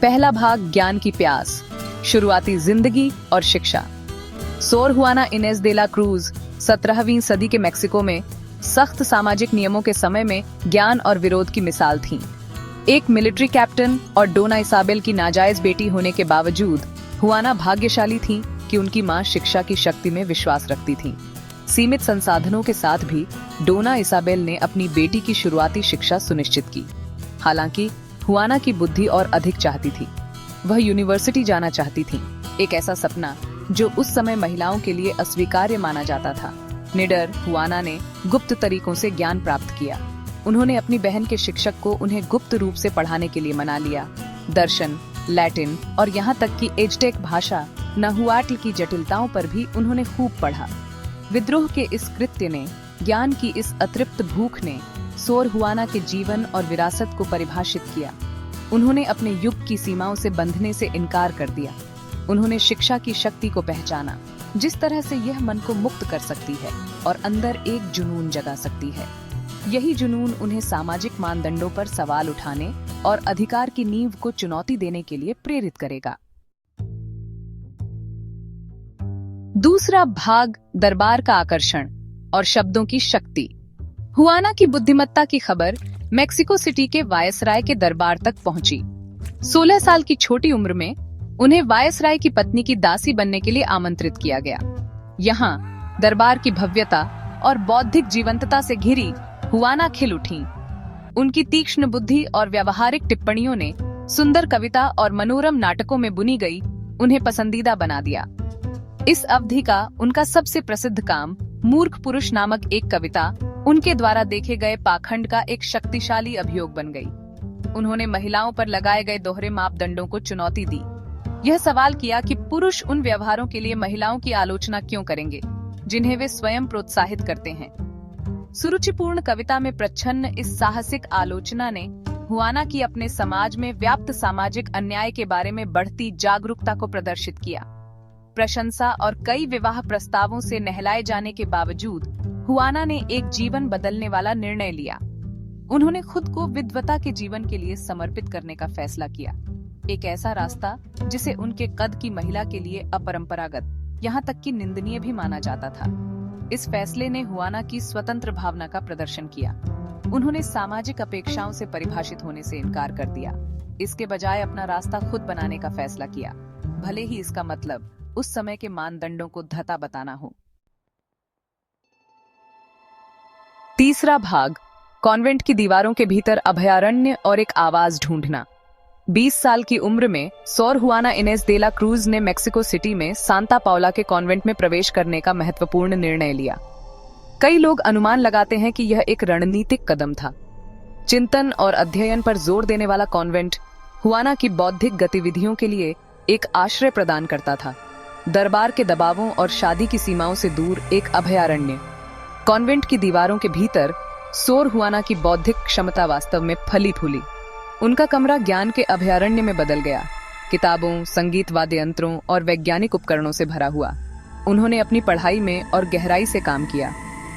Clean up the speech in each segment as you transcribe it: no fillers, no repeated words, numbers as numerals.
पहला भाग, ज्ञान की प्यास, शुरुआती जिंदगी और शिक्षा। सोर हुआना इनेस दे ला क्रूज 17वीं सदी के मेक्सिको में सख्त सामाजिक नियमों के समय में ज्ञान और विरोध की मिसाल थीं। एक मिलिट्री कैप्टन और डोना इसाबेल की नाजायज बेटी होने के बावजूद हुआना भाग्यशाली थीं कि उनकी मां शिक्षा की शक्ति में विश्वास रखती थीं। सीमित संसाधनों के साथ भी डोना इसाबेल ने अपनी बेटी की शुरुआती शिक्षा सुनिश्चित की। हालांकि हुआना की बुद्धि और अधिक चाहती थी। वह यूनिवर्सिटी जाना चाहती थी, एक ऐसा सपना जो उस समय महिलाओं के लिए अस्वीकार्य माना जाता था। निडर हुआना ने गुप्त तरीकों से ज्ञान प्राप्त किया। उन्होंने अपनी बहन के शिक्षक को उन्हें गुप्त रूप से पढ़ाने के लिए मना लिया। दर्शन, लैटिन और यहाँ तक कि एज़टेक भाषा नाहुआट्ल की जटिलताओं पर भी उन्होंने खूब पढ़ा। विद्रोह के इस कृत्य ने, ज्ञान की इस अतृप्त भूख ने सोर हुआना के जीवन और विरासत को परिभाषित किया। उन्होंने अपने युग की सीमाओं से बंधने से इनकार कर दिया। उन्होंने शिक्षा की शक्ति को पहचाना, जिस तरह से यह मन को मुक्त कर सकती है और अंदर एक जुनून जगा सकती है। यही जुनून उन्हें सामाजिक मानदंडों पर सवाल उठाने और अधिकार की नींव को चुनौती देने के लिए प्रेरित करेगा। दूसरा भाग, दरबार का आकर्षण और शब्दों की शक्ति। हुआना की बुद्धिमत्ता की खबर मेक्सिको सिटी के वायसराय के दरबार तक पहुंची। 16 साल की छोटी उम्र में उन्हें वायसराय की पत्नी की दासी बनने के लिए आमंत्रित किया गया। यहाँ दरबार की भव्यता और बौद्धिक जीवंतता से घिरी हुआना खिल उठीं। उनकी तीक्ष्ण बुद्धि और व्यावहारिक टिप्पणियों ने सुंदर कविता और मनोरम नाटकों में बुनी गई उन्हें पसंदीदा बना दिया। इस अवधि का उनका सबसे प्रसिद्ध काम मूर्ख पुरुष नामक एक कविता उनके द्वारा देखे गए पाखंड का एक शक्तिशाली अभियोग बन गई। उन्होंने महिलाओं पर लगाए गए दोहरे मापदंडों को चुनौती दी। यह सवाल किया कि पुरुष उन व्यवहारों के लिए महिलाओं की आलोचना क्यों करेंगे जिन्हें वे स्वयं प्रोत्साहित करते हैं। सुरुचिपूर्ण कविता में प्रच्छन्न इस साहसिक आलोचना ने हुआना की अपने समाज में व्याप्त सामाजिक अन्याय के बारे में बढ़ती जागरूकता को प्रदर्शित किया। प्रशंसा और कई विवाह प्रस्तावों से नहलाए जाने के बावजूद हुआना ने एक जीवन बदलने वाला निर्णय लिया। उन्होंने खुद को विद्वता के जीवन के लिए समर्पित करने का फैसला किया, एक ऐसा रास्ता जिसे उनके कद की महिला के लिए अपरंपरागत, यहाँ तक कि निंदनीय भी माना जाता था। इस फैसले ने हुआना की स्वतंत्र भावना का प्रदर्शन किया। उन्होंने सामाजिक अपेक्षाओं से परिभाषित होने से इनकार कर दिया। इसके बजाय अपना रास्ता खुद बनाने का फैसला किया, भले ही इसका मतलब उस समय के मानदंडों को धता बताना हो। तीसरा भाग, कॉन्वेंट की दीवारों के भीतर अभयारण्य और एक आवाज ढूंढना। 20 साल की उम्र में सोर हुआना इनेस दे ला क्रूज ने मेक्सिको सिटी में सांता पाउला के कॉन्वेंट में प्रवेश करने का महत्वपूर्ण निर्णय लिया। कई लोग अनुमान लगाते हैं कि यह एक रणनीतिक कदम था। चिंतन और अध्ययन पर जोर देने वाला कॉन्वेंट हुआना की बौद्धिक गतिविधियों के लिए एक आश्रय प्रदान करता था। दरबार के दबावों और शादी की सीमाओं से दूर एक अभयारण्य। कॉन्वेंट की दीवारों के भीतर सोर हुआना की बौद्धिक क्षमता वास्तव में फली फूली। उनका कमरा ज्ञान के अभयारण्य में बदल गया, किताबों, संगीत वाद्य यंत्रों और वैज्ञानिक उपकरणों से भरा हुआ। उन्होंने अपनी पढ़ाई में और गहराई से काम किया,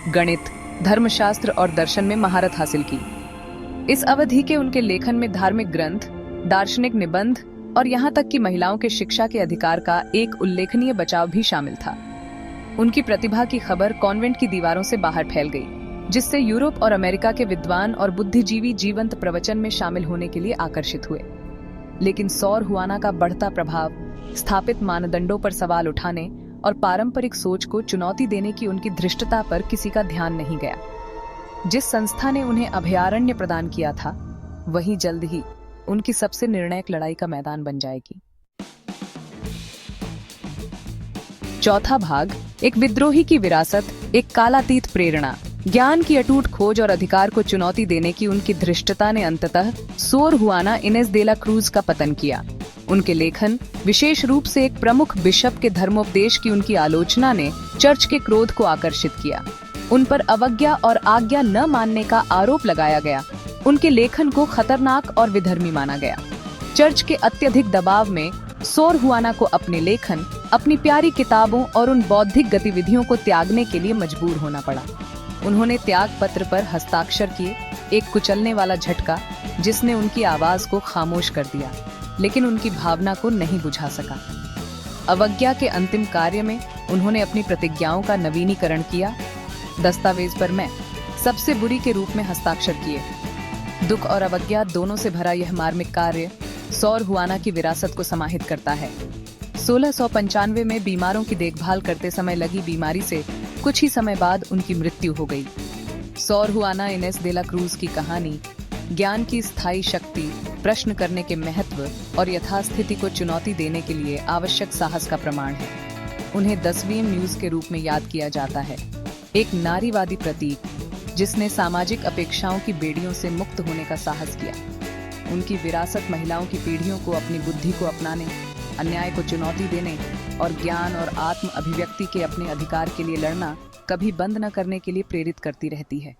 गणित, धर्मशास्त्र और दर्शन में महारत हासिल की। इस अवधि के उनके लेखन में धार्मिक ग्रंथ, दार्शनिक निबंध और यहाँ तक कि महिलाओं के शिक्षा के अधिकार का एक उल्लेखनीय बचाव भी शामिल था। उनकी प्रतिभा की खबर कॉन्वेंट की दीवारों से बाहर फैल गई, जिससे यूरोप और अमेरिका के विद्वान और बुद्धिजीवी जीवंत प्रवचन में शामिल होने के लिए आकर्षित हुए। लेकिन सोर हुआना का बढ़ता प्रभाव, स्थापित मानदंडों पर सवाल उठाने और पारंपरिक सोच को चुनौती देने की उनकी धृष्टता पर किसी का ध्यान नहीं गया। जिस संस्था ने उन्हें अभयारण्य प्रदान किया था, वही जल्द ही उनकी सबसे निर्णायक लड़ाई का मैदान बन जाएगी। चौथा भाग, एक विद्रोही की विरासत, एक कालातीत प्रेरणा। ज्ञान की अटूट खोज और अधिकार को चुनौती देने की उनकी धृष्टता ने अंततः सोर हुआना इनेस दे ला क्रूज का पतन किया। उनके लेखन, विशेष रूप से एक प्रमुख बिशप के धर्मोपदेश की उनकी आलोचना ने चर्च के क्रोध को आकर्षित किया। उन पर अवज्ञा और आज्ञा न मानने का आरोप लगाया गया। उनके लेखन को खतरनाक और विधर्मी माना गया। चर्च के अत्यधिक दबाव में सोर हुआना को अपने लेखन, अपनी प्यारी किताबों और उन बौद्धिक गतिविधियों को त्यागने के लिए मजबूर होना पड़ा। उन्होंने त्याग पत्र पर हस्ताक्षर किए, एक कुचलने वाला झटका जिसने उनकी आवाज को खामोश कर दिया। लेकिन उनकी भावना को नहीं बुझा सका। अवज्ञा के अंतिम कार्य में उन्होंने अपनी प्रतिज्ञाओं का नवीनीकरण किया, दस्तावेज पर मैं सबसे बुरी के रूप में हस्ताक्षर किए। दुख और अवज्ञा दोनों से भरा यह मार्मिक कार्य सौर हुआना की विरासत को समाहित करता है। 1695 में बीमारों की देखभाल करते समय लगी बीमारी से कुछ ही समय बाद उनकी मृत्यु हो गई। सौर हुआना इनेस दे ला क्रूज की कहानी ज्ञान की स्थायी शक्ति, प्रश्न करने के महत्व और यथास्थिति को चुनौती देने के लिए आवश्यक साहस का प्रमाण है। उन्हें 10वीं म्यूज के रूप में याद किया जाता है, एक नारीवादी प्रतीक जिसने सामाजिक अपेक्षाओं की बेड़ियों से मुक्त होने का साहस किया। उनकी विरासत महिलाओं की पीढ़ियों को अपनी बुद्धि को अपनाने, अन्याय को चुनौती देने और ज्ञान और आत्म अभिव्यक्ति के अपने अधिकार के लिए लड़ना कभी बंद न करने के लिए प्रेरित करती रहती है।